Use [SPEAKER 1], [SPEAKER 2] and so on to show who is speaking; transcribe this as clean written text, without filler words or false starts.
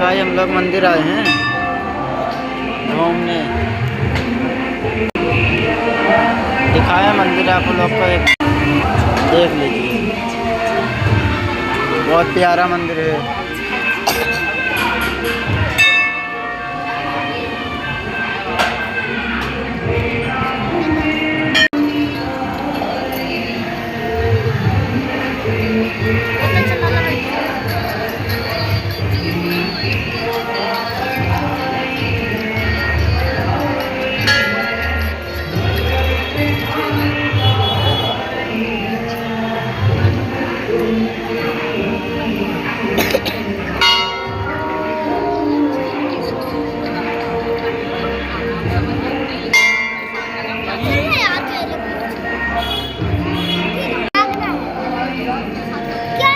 [SPEAKER 1] भाई हम लोग मंदिर आए हैं घूमने। दिखाया मंदिर आप लोग को, एक देख लीजिए, बहुत प्यारा मंदिर है।
[SPEAKER 2] क्या